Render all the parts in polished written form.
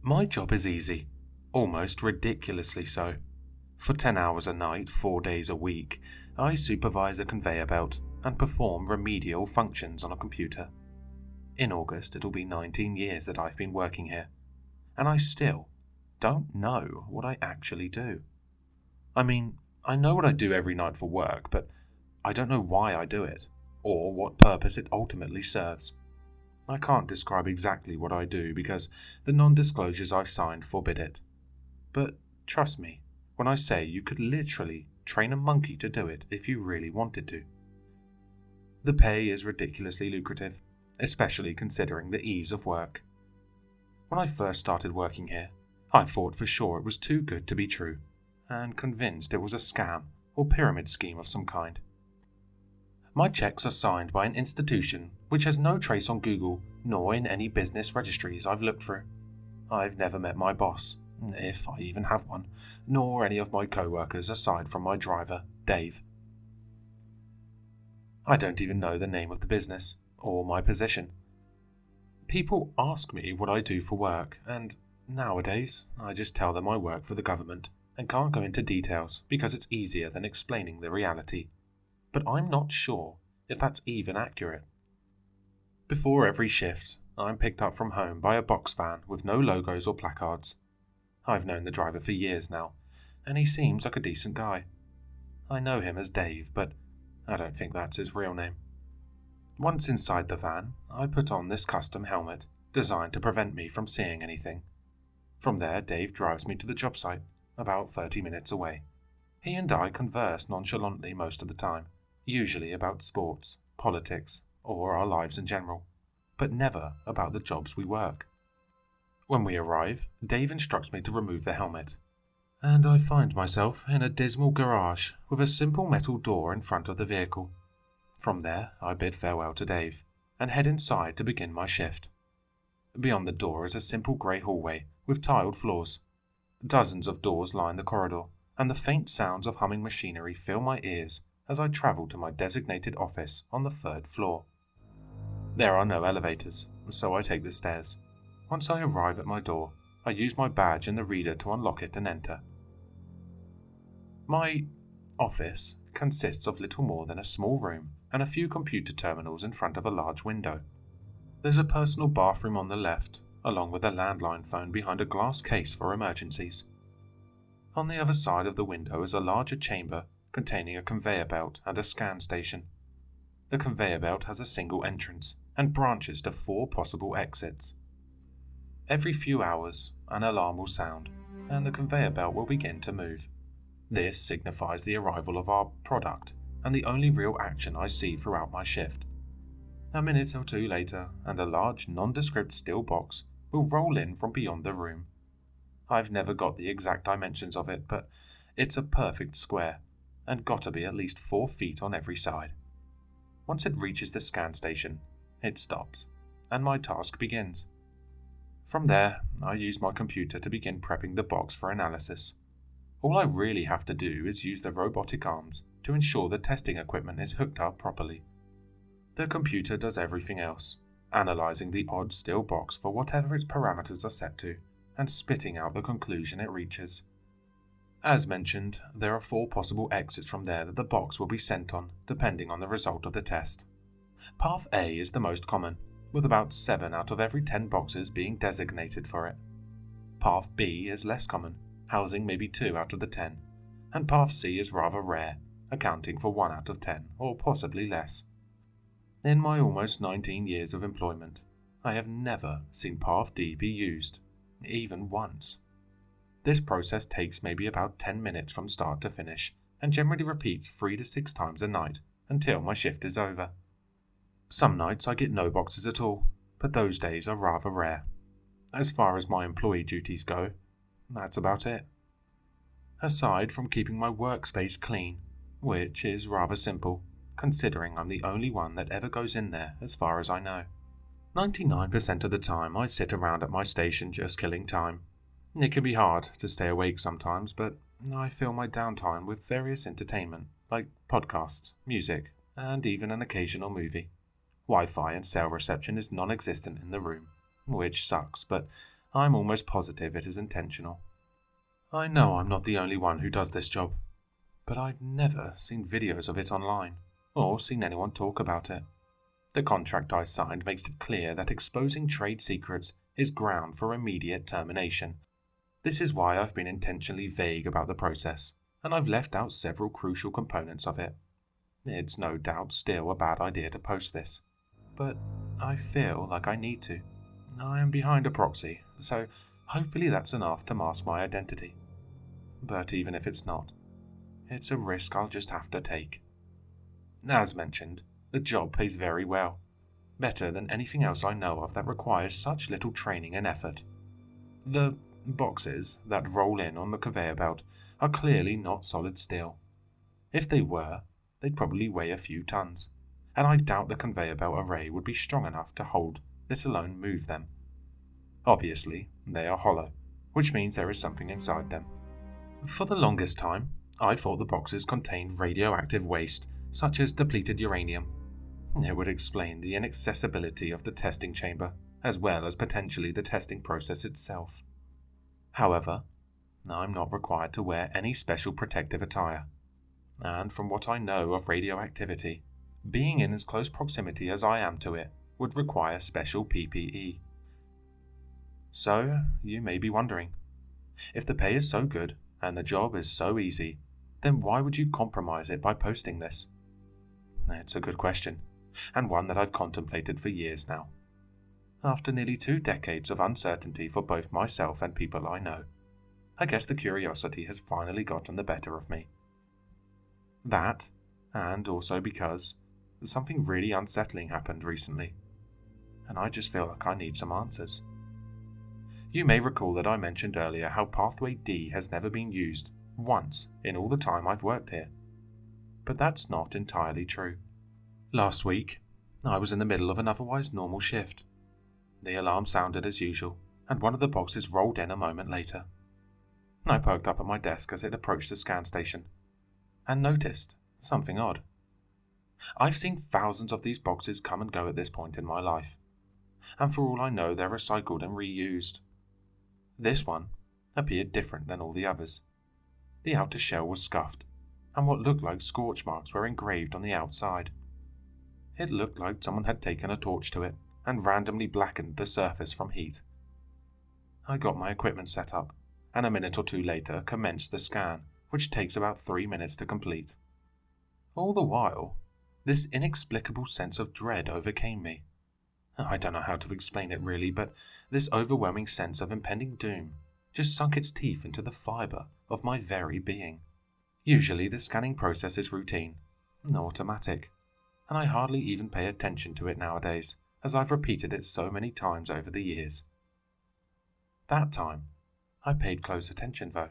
My job is easy, almost ridiculously so. For 10 hours a night, 4 days a week, I supervise a conveyor belt and perform remedial functions on a computer. In August, it'll be 19 years that I've been working here, and I still don't know what I actually do. I mean, I know what I do every night for work, but I don't know why I do it, or what purpose it ultimately serves. I can't describe exactly what I do because the non-disclosures I've signed forbid it. But trust me when I say you could literally train a monkey to do it if you really wanted to. The pay is ridiculously lucrative, especially considering the ease of work. When I first started working here, I thought for sure it was too good to be true, and convinced it was a scam or pyramid scheme of some kind. My checks are signed by an institution which has no trace on Google nor in any business registries I've looked through. I've never met my boss, if I even have one, nor any of my co-workers aside from my driver, Dave. I don't even know the name of the business or my position. People ask me what I do for work, and nowadays I just tell them I work for the government and can't go into details because it's easier than explaining the reality. But I'm not sure if that's even accurate. Before every shift, I'm picked up from home by a box van with no logos or placards. I've known the driver for years now, and he seems like a decent guy. I know him as Dave, but I don't think that's his real name. Once inside the van, I put on this custom helmet, designed to prevent me from seeing anything. From there, Dave drives me to the job site, about 30 minutes away. He and I converse nonchalantly most of the time, usually about sports, politics, or our lives in general, but never about the jobs we work. When we arrive, Dave instructs me to remove the helmet, and I find myself in a dismal garage with a simple metal door in front of the vehicle. From there, I bid farewell to Dave and head inside to begin my shift. Beyond the door is a simple grey hallway with tiled floors. Dozens of doors line the corridor, and the faint sounds of humming machinery fill my ears as I travel to my designated office on the 3rd floor. There are no elevators, so I take the stairs. Once I arrive at my door, I use my badge in the reader to unlock it and enter. My office consists of little more than a small room and a few computer terminals in front of a large window. There's a personal bathroom on the left, along with a landline phone behind a glass case for emergencies. On the other side of the window is a larger chamber containing a conveyor belt and a scan station. The conveyor belt has a single entrance and branches to 4 possible exits. Every few hours, an alarm will sound, and the conveyor belt will begin to move. This signifies the arrival of our product, and the only real action I see throughout my shift. A minute or two later, and a large, nondescript steel box will roll in from beyond the room. I've never got the exact dimensions of it, but it's a perfect square, and gotta be at least 4 feet on every side. Once it reaches the scan station, it stops, and my task begins. From there, I use my computer to begin prepping the box for analysis. All I really have to do is use the robotic arms to ensure the testing equipment is hooked up properly. The computer does everything else, analyzing the odd steel box for whatever its parameters are set to, and spitting out the conclusion it reaches. As mentioned, there are 4 possible exits from there that the box will be sent on, depending on the result of the test. Path A is the most common, with about 7 out of every 10 boxes being designated for it. Path B is less common, housing maybe 2 out of the 10, and Path C is rather rare, accounting for 1 out of 10, or possibly less. In my almost 19 years of employment, I have never seen Path D be used, even once. This process takes maybe about 10 minutes from start to finish, and generally repeats 3 to 6 times a night, until my shift is over. Some nights I get no boxes at all, but those days are rather rare. As far as my employee duties go, that's about it. Aside from keeping my workspace clean, which is rather simple, considering I'm the only one that ever goes in there as far as I know. 99% of the time I sit around at my station just killing time. It can be hard to stay awake sometimes, but I fill my downtime with various entertainment, like podcasts, music, and even an occasional movie. Wi-Fi and cell reception is non-existent in the room, which sucks, but I'm almost positive it is intentional. I know I'm not the only one who does this job, but I'd never seen videos of it online, or seen anyone talk about it. The contract I signed makes it clear that exposing trade secrets is ground for immediate termination. This is why I've been intentionally vague about the process, and I've left out several crucial components of it. It's no doubt still a bad idea to post this, but I feel like I need to. I am behind a proxy, so hopefully that's enough to mask my identity. But even if it's not, it's a risk I'll just have to take. As mentioned, the job pays very well, better than anything else I know of that requires such little training and effort. The boxes that roll in on the conveyor belt are clearly not solid steel. If they were, they'd probably weigh a few tons, and I doubt the conveyor belt array would be strong enough to hold, let alone move them. Obviously, they are hollow, which means there is something inside them. For the longest time, I thought the boxes contained radioactive waste, such as depleted uranium. It would explain the inaccessibility of the testing chamber, as well as potentially the testing process itself. However, I'm not required to wear any special protective attire, and from what I know of radioactivity, being in as close proximity as I am to it would require special PPE. So, you may be wondering, if the pay is so good and the job is so easy, then why would you compromise it by posting this? It's a good question, and one that I've contemplated for years now. After nearly 2 decades of uncertainty for both myself and people I know, I guess the curiosity has finally gotten the better of me. That, and also because something really unsettling happened recently, and I just feel like I need some answers. You may recall that I mentioned earlier how Pathway D has never been used once in all the time I've worked here. But that's not entirely true. Last week, I was in the middle of an otherwise normal shift. The alarm sounded as usual, and one of the boxes rolled in a moment later. I perked up at my desk as it approached the scan station, and noticed something odd. I've seen thousands of these boxes come and go at this point in my life, and for all I know they're recycled and reused. This one appeared different than all the others. The outer shell was scuffed, and what looked like scorch marks were engraved on the outside. It looked like someone had taken a torch to it and randomly blackened the surface from heat. I got my equipment set up, and a minute or two later commenced the scan, which takes about 3 minutes to complete. All the while, this inexplicable sense of dread overcame me. I don't know how to explain it really, but this overwhelming sense of impending doom just sunk its teeth into the fibre of my very being. Usually the scanning process is routine, automatic, and I hardly even pay attention to it nowadays, as I've repeated it so many times over the years. That time, I paid close attention though,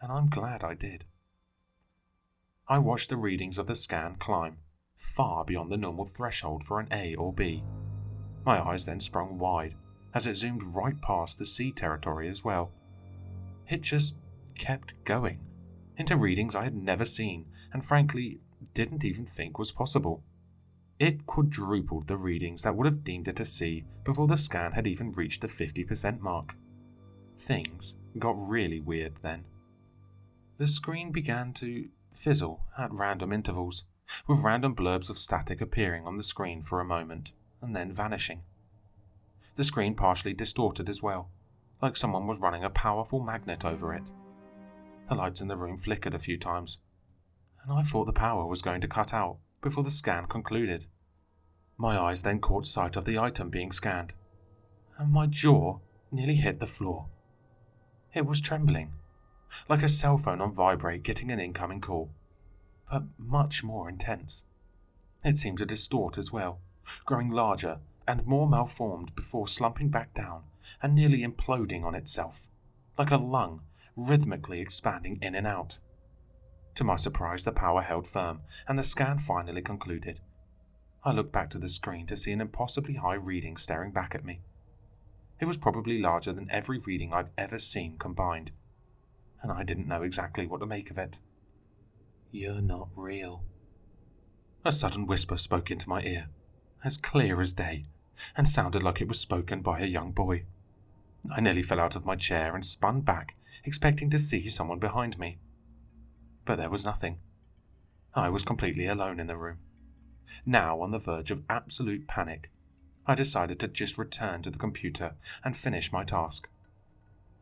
and I'm glad I did. I watched the readings of the scan climb, far beyond the normal threshold for an A or B. My eyes then sprung wide, as it zoomed right past the C territory as well. It just kept going, into readings I had never seen, and frankly, didn't even think was possible. It quadrupled the readings that would have deemed it a C before the scan had even reached the 50% mark. Things got really weird then. The screen began to fizzle at random intervals, with random blurbs of static appearing on the screen for a moment, and then vanishing. The screen partially distorted as well, like someone was running a powerful magnet over it. The lights in the room flickered a few times, and I thought the power was going to cut out before the scan concluded. My eyes then caught sight of the item being scanned, and my jaw nearly hit the floor. It was trembling, like a cell phone on vibrate getting an incoming call, but much more intense. It seemed to distort as well, growing larger and more malformed before slumping back down and nearly imploding on itself, like a lung rhythmically expanding in and out. To my surprise, the power held firm, and the scan finally concluded. I looked back to the screen to see an impossibly high reading staring back at me. It was probably larger than every reading I've ever seen combined, and I didn't know exactly what to make of it. "You're not real." A sudden whisper spoke into my ear, as clear as day, and sounded like it was spoken by a young boy. I nearly fell out of my chair and spun back, expecting to see someone behind me. But there was nothing. I was completely alone in the room. Now on the verge of absolute panic, I decided to just return to the computer and finish my task.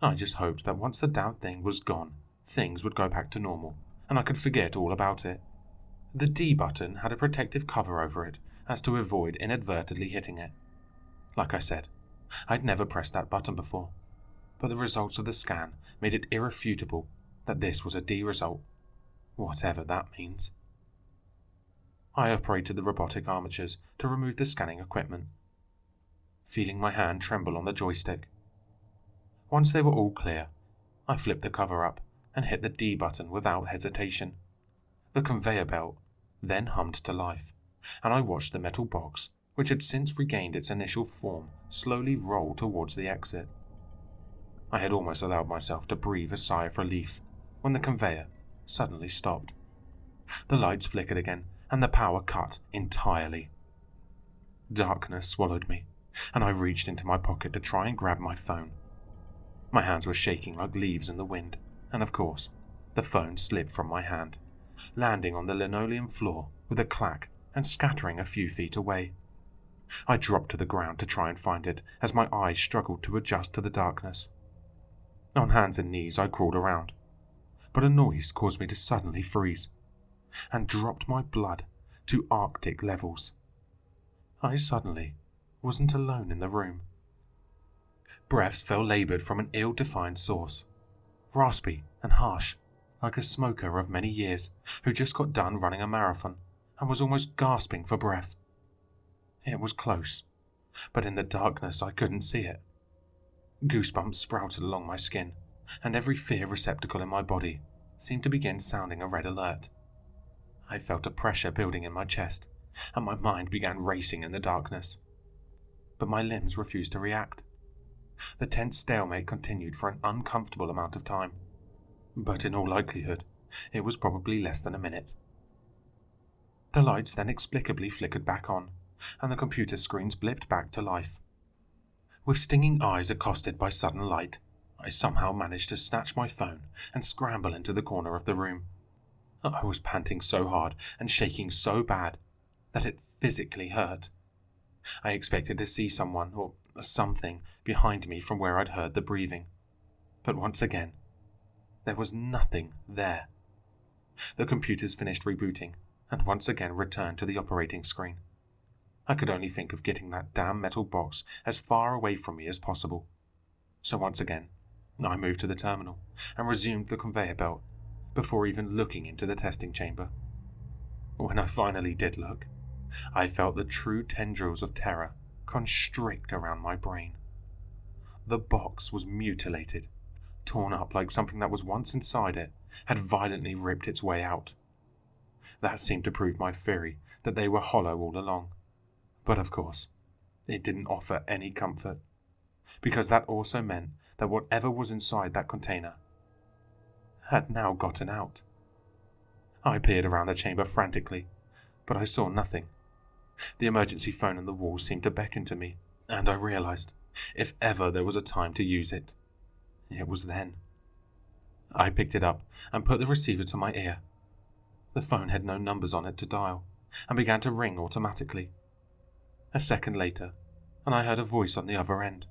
I just hoped that once the damn thing was gone, things would go back to normal, and I could forget all about it. The D button had a protective cover over it, as to avoid inadvertently hitting it. Like I said, I'd never pressed that button before, but the results of the scan made it irrefutable that this was a D result, whatever that means. I operated the robotic armatures to remove the scanning equipment, feeling my hand tremble on the joystick. Once they were all clear, I flipped the cover up and hit the D button without hesitation. The conveyor belt then hummed to life, and I watched the metal box, which had since regained its initial form, slowly roll towards the exit. I had almost allowed myself to breathe a sigh of relief when the conveyor suddenly stopped. The lights flickered again, and the power cut entirely. Darkness swallowed me, and I reached into my pocket to try and grab my phone. My hands were shaking like leaves in the wind, and of course, the phone slipped from my hand, landing on the linoleum floor with a clack and scattering a few feet away. I dropped to the ground to try and find it as my eyes struggled to adjust to the darkness. On hands and knees I crawled around, but a noise caused me to suddenly freeze and dropped my blood to Arctic levels. I suddenly wasn't alone in the room. Breaths fell laboured from an ill-defined source, raspy and harsh, like a smoker of many years who just got done running a marathon and was almost gasping for breath. It was close, but in the darkness I couldn't see it. Goosebumps sprouted along my skin, and every fear receptacle in my body seemed to begin sounding a red alert. I felt a pressure building in my chest, and my mind began racing in the darkness. But my limbs refused to react. The tense stalemate continued for an uncomfortable amount of time, but in all likelihood, it was probably less than a minute. The lights then inexplicably flickered back on, and the computer screens blipped back to life. With stinging eyes accosted by sudden light, I somehow managed to snatch my phone and scramble into the corner of the room. I was panting so hard and shaking so bad that it physically hurt. I expected to see someone or something behind me from where I'd heard the breathing, but once again, there was nothing there. The computers finished rebooting and once again returned to the operating screen. I could only think of getting that damn metal box as far away from me as possible. So once again, I moved to the terminal and resumed the conveyor belt before even looking into the testing chamber. When I finally did look, I felt the true tendrils of terror constrict around my brain. The box was mutilated, torn up like something that was once inside it had violently ripped its way out. That seemed to prove my theory that they were hollow all along. But of course, it didn't offer any comfort, because that also meant that whatever was inside that container had now gotten out. I peered around the chamber frantically, but I saw nothing. The emergency phone on the wall seemed to beckon to me, and I realized, if ever there was a time to use it, it was then. I picked it up and put the receiver to my ear. The phone had no numbers on it to dial, and began to ring automatically. A second later, and I heard a voice on the other end.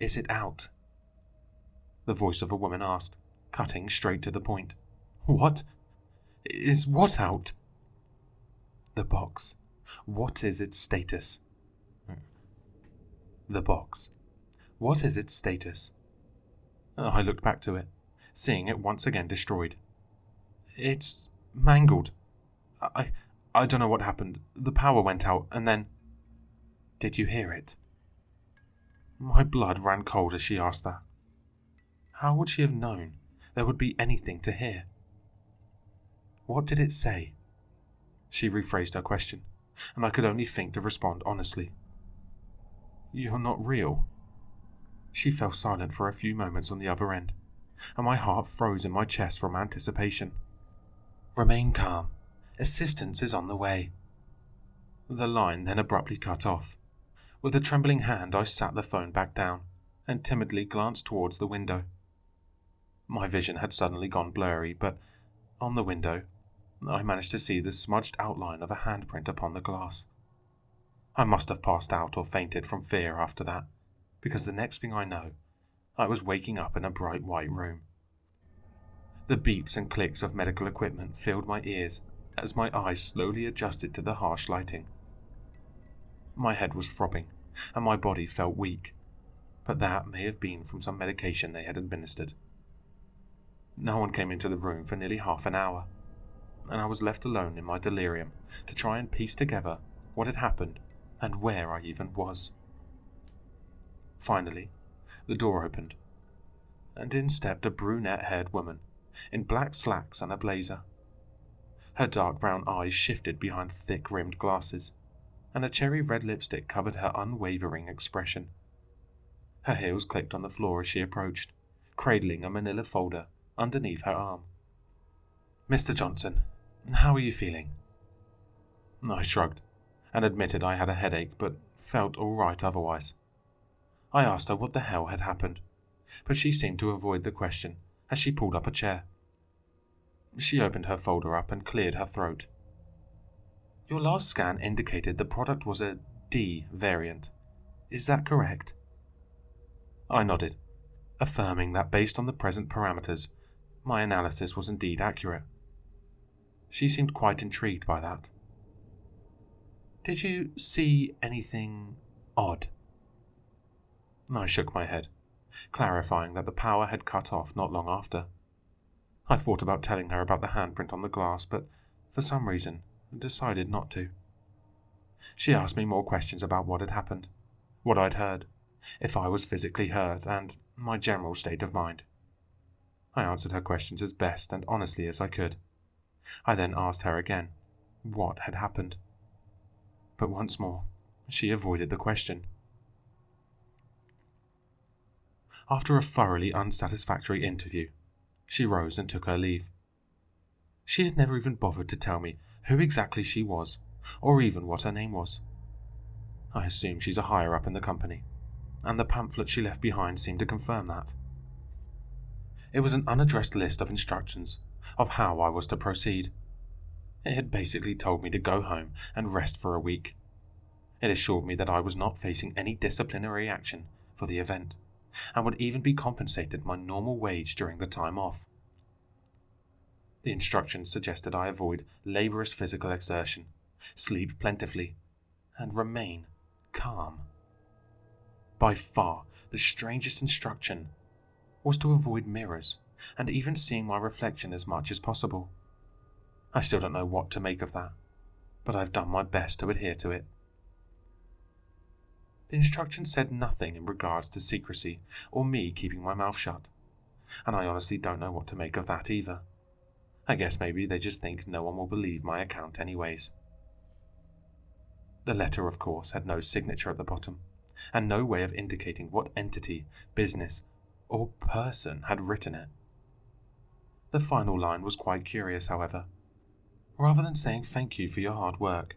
"Is it out?" The voice of a woman asked, cutting straight to the point. "What? Is what out?" "The box. What is its status?" "The box. What is its status?" I looked back to it, seeing it once again destroyed. "It's mangled. I don't know what happened. The power went out, and then..." "Did you hear it?" My blood ran cold as she asked that. How would she have known there would be anything to hear? "What did it say?" She rephrased her question, and I could only think to respond honestly. "You're not real." She fell silent for a few moments on the other end, and my heart froze in my chest from anticipation. "Remain calm. Assistance is on the way." The line then abruptly cut off. With a trembling hand, I sat the phone back down and timidly glanced towards the window. My vision had suddenly gone blurry, but on the window, I managed to see the smudged outline of a handprint upon the glass. I must have passed out or fainted from fear after that, because the next thing I know, I was waking up in a bright white room. The beeps and clicks of medical equipment filled my ears as my eyes slowly adjusted to the harsh lighting. My head was throbbing, and my body felt weak, but that may have been from some medication they had administered. No one came into the room for nearly half an hour, and I was left alone in my delirium to try and piece together what had happened and where I even was. Finally, the door opened, and in stepped a brunette-haired woman in black slacks and a blazer. Her dark brown eyes shifted behind thick-rimmed glasses, and a cherry-red lipstick covered her unwavering expression. Her heels clicked on the floor as she approached, cradling a manila folder underneath her arm. "Mr. Johnson, how are you feeling?" I shrugged, and admitted I had a headache, but felt all right otherwise. I asked her what the hell had happened, but she seemed to avoid the question as she pulled up a chair. She opened her folder up and cleared her throat. "Your last scan indicated the product was a D variant. Is that correct?" I nodded, affirming that based on the present parameters, my analysis was indeed accurate. She seemed quite intrigued by that. "Did you see anything odd?" I shook my head, clarifying that the power had cut off not long after. I thought about telling her about the handprint on the glass, but for some reason decided not to. She asked me more questions about what had happened, what I'd heard, if I was physically hurt, and my general state of mind. I answered her questions as best and honestly as I could. I then asked her again what had happened. But once more, she avoided the question. After a thoroughly unsatisfactory interview, she rose and took her leave. She had never even bothered to tell me who exactly she was, or even what her name was. I assume she's a higher up in the company, and the pamphlet she left behind seemed to confirm that. It was an unaddressed list of instructions of how I was to proceed. It had basically told me to go home and rest for a week. It assured me that I was not facing any disciplinary action for the event, and would even be compensated my normal wage during the time off. The instructions suggested I avoid laborious physical exertion, sleep plentifully, and remain calm. By far, the strangest instruction was to avoid mirrors, and even seeing my reflection as much as possible. I still don't know what to make of that, but I've done my best to adhere to it. The instructions said nothing in regards to secrecy or me keeping my mouth shut, and I honestly don't know what to make of that either. I guess maybe they just think no one will believe my account anyways. The letter, of course, had no signature at the bottom, and no way of indicating what entity, business, or person had written it. The final line was quite curious, however. Rather than saying thank you for your hard work,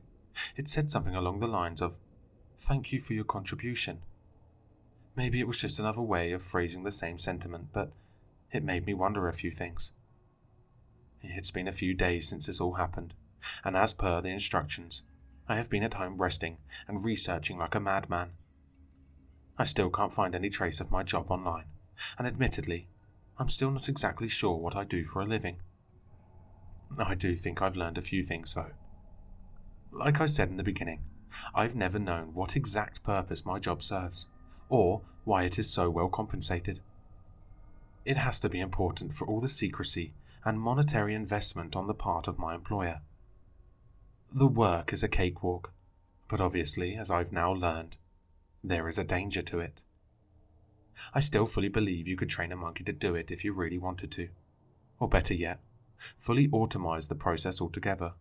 it said something along the lines of thank you for your contribution. Maybe it was just another way of phrasing the same sentiment, but it made me wonder a few things. It's been a few days since this all happened, and as per the instructions, I have been at home resting and researching like a madman. I still can't find any trace of my job online, and admittedly, I'm still not exactly sure what I do for a living. I do think I've learned a few things, though. Like I said in the beginning, I've never known what exact purpose my job serves, or why it is so well compensated. It has to be important for all the secrecy and monetary investment on the part of my employer. The work is a cakewalk, but obviously, as I've now learned, there is a danger to it. I still fully believe you could train a monkey to do it if you really wanted to, or better yet, fully automize the process altogether.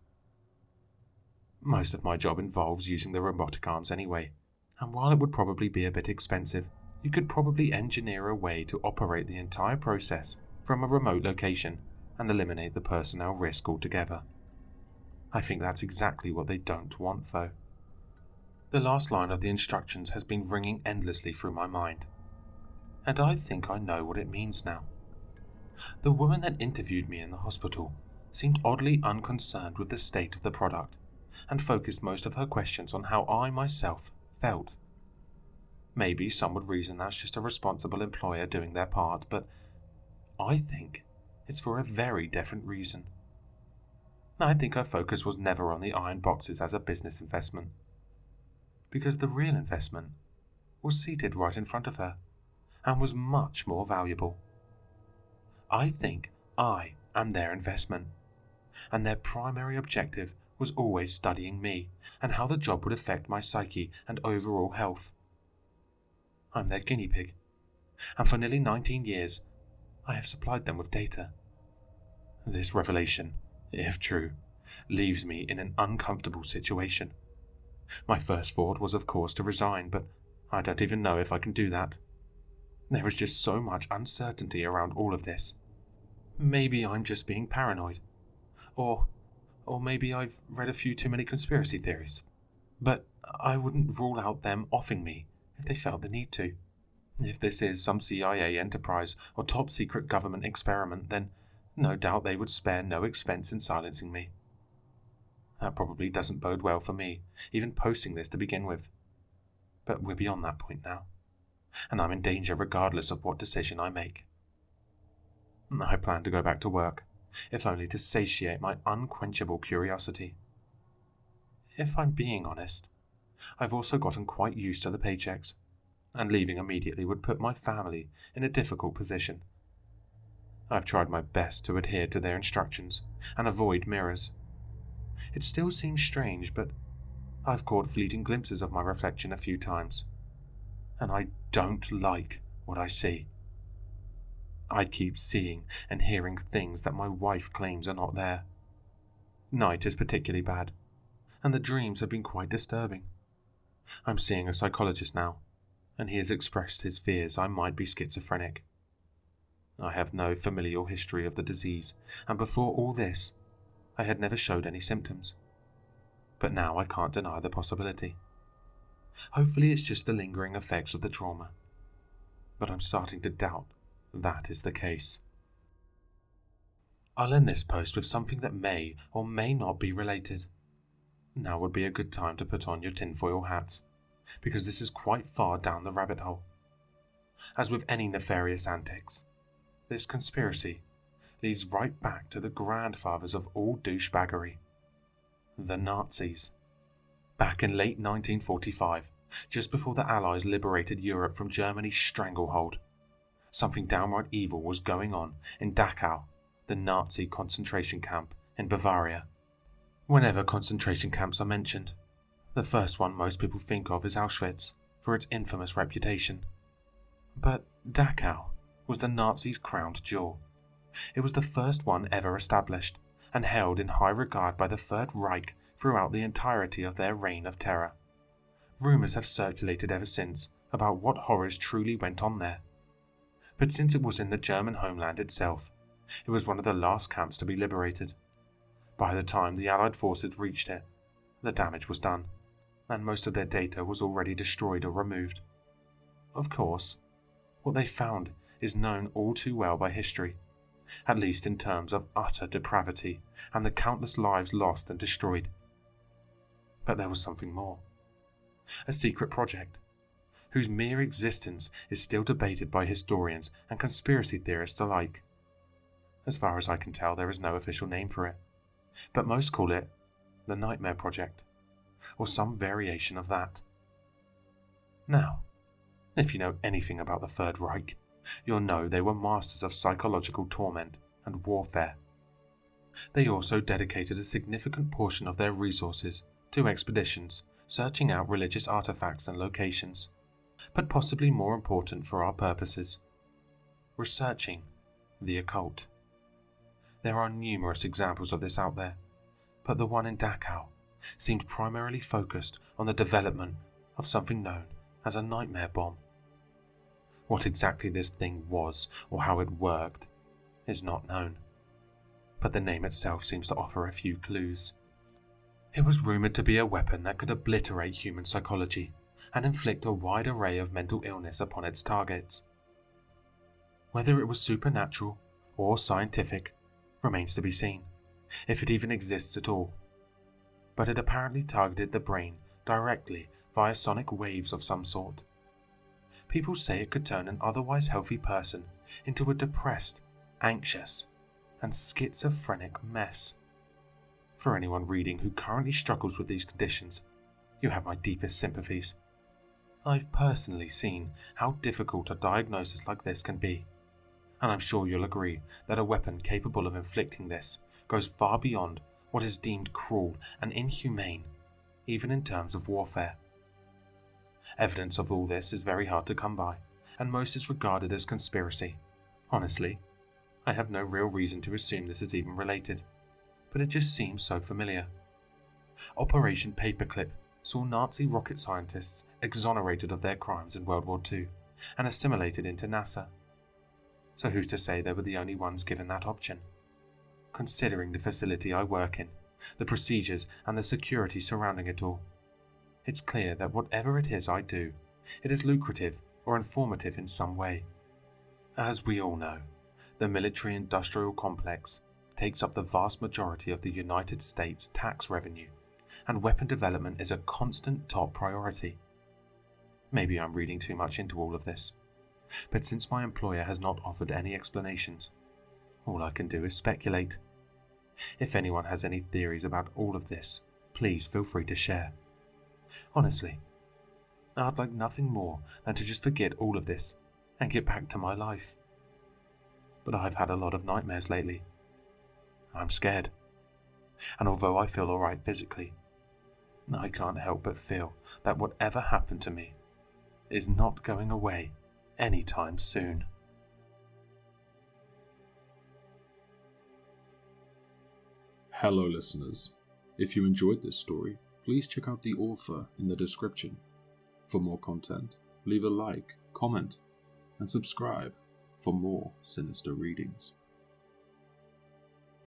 Most of my job involves using the robotic arms anyway, and while it would probably be a bit expensive, you could probably engineer a way to operate the entire process from a remote location and eliminate the personnel risk altogether. I think that's exactly what they don't want, though. The last line of the instructions has been ringing endlessly through my mind. and I think I know what it means now. The woman that interviewed me in the hospital seemed oddly unconcerned with the state of the product, and focused most of her questions on how I myself felt. Maybe some would reason that's just a responsible employer doing their part, but I think it's for a very different reason. I think her focus was never on the iron boxes as a business investment, because the real investment was seated right in front of her and was much more valuable. I think I am their investment, and their primary objective was always studying me and how the job would affect my psyche and overall health. I'm their guinea pig, and for nearly 19 years I have supplied them with data. This revelation, if true, leaves me in an uncomfortable situation. My first thought was, of course, to resign, but I don't even know if I can do that. There is just so much uncertainty around all of this. Maybe I'm just being paranoid. Or maybe I've read a few too many conspiracy theories. But I wouldn't rule out them offing me if they felt the need to. If this is some CIA enterprise or top-secret government experiment, then no doubt they would spare no expense in silencing me. That probably doesn't bode well for me, even posting this to begin with. But we're beyond that point now, and I'm in danger regardless of what decision I make. I plan to go back to work, if only to satiate my unquenchable curiosity. If I'm being honest, I've also gotten quite used to the paychecks, and leaving immediately would put my family in a difficult position. I've tried my best to adhere to their instructions and avoid mirrors. It still seems strange, but I've caught fleeting glimpses of my reflection a few times, and I don't like what I see. I keep seeing and hearing things that my wife claims are not there. Night is particularly bad, and the dreams have been quite disturbing. I'm seeing a psychologist now, and he has expressed his fears I might be schizophrenic. I have no familial history of the disease, and before all this, I had never showed any symptoms. But now I can't deny the possibility. Hopefully it's just the lingering effects of the trauma, but I'm starting to doubt that is the case. I'll end this post with something that may or may not be related. Now would be a good time to put on your tinfoil hats, because this is quite far down the rabbit hole. As with any nefarious antics, this conspiracy leads right back to the grandfathers of all douchebaggery, the Nazis. Back in late 1945, just before the Allies liberated Europe from Germany's stranglehold, something downright evil was going on in Dachau, the Nazi concentration camp in Bavaria. Whenever concentration camps are mentioned, the first one most people think of is Auschwitz, for its infamous reputation. But Dachau was the Nazis' crowned jewel. It was the first one ever established, and held in high regard by the Third Reich throughout the entirety of their reign of terror. Rumours have circulated ever since about what horrors truly went on there. But since it was in the German homeland itself, it was one of the last camps to be liberated. By the time the Allied forces reached it, the damage was done, and most of their data was already destroyed or removed. Of course, what they found is known all too well by history, at least in terms of utter depravity and the countless lives lost and destroyed. But there was something more. A secret project, whose mere existence is still debated by historians and conspiracy theorists alike. As far as I can tell, there is no official name for it, but most call it the Nightmare Project, or some variation of that. Now, if you know anything about the Third Reich, you'll know they were masters of psychological torment and warfare. They also dedicated a significant portion of their resources to expeditions searching out religious artifacts and locations, but possibly more important for our purposes, researching the occult. There are numerous examples of this out there, but the one in Dachau seemed primarily focused on the development of something known as a nightmare bomb. What exactly this thing was or how it worked is not known, but the name itself seems to offer a few clues. It was rumoured to be a weapon that could obliterate human psychology and inflict a wide array of mental illness upon its targets. Whether it was supernatural or scientific remains to be seen, if it even exists at all. But it apparently targeted the brain directly via sonic waves of some sort. People say it could turn an otherwise healthy person into a depressed, anxious, and schizophrenic mess. For anyone reading who currently struggles with these conditions, you have my deepest sympathies. I've personally seen how difficult a diagnosis like this can be, and I'm sure you'll agree that a weapon capable of inflicting this goes far beyond what is deemed cruel and inhumane, even in terms of warfare. Evidence of all this is very hard to come by, and most is regarded as conspiracy. Honestly, I have no real reason to assume this is even related, but it just seems so familiar. Operation Paperclip saw Nazi rocket scientists exonerated of their crimes in World War II and assimilated into NASA. So who's to say they were the only ones given that option? Considering the facility I work in, the procedures and the security surrounding it all, it's clear that whatever it is I do, it is lucrative or informative in some way. As we all know, the military-industrial complex takes up the vast majority of the United States tax revenue, and weapon development is a constant top priority. Maybe I'm reading too much into all of this, but since my employer has not offered any explanations, all I can do is speculate. If anyone has any theories about all of this, please feel free to share. Honestly, I'd like nothing more than to just forget all of this and get back to my life. But I've had a lot of nightmares lately. I'm scared. And although I feel alright physically, I can't help but feel that whatever happened to me is not going away anytime soon. Hello listeners, if you enjoyed this story, please check out the author in the description. For more content, leave a like, comment, and subscribe for more sinister readings.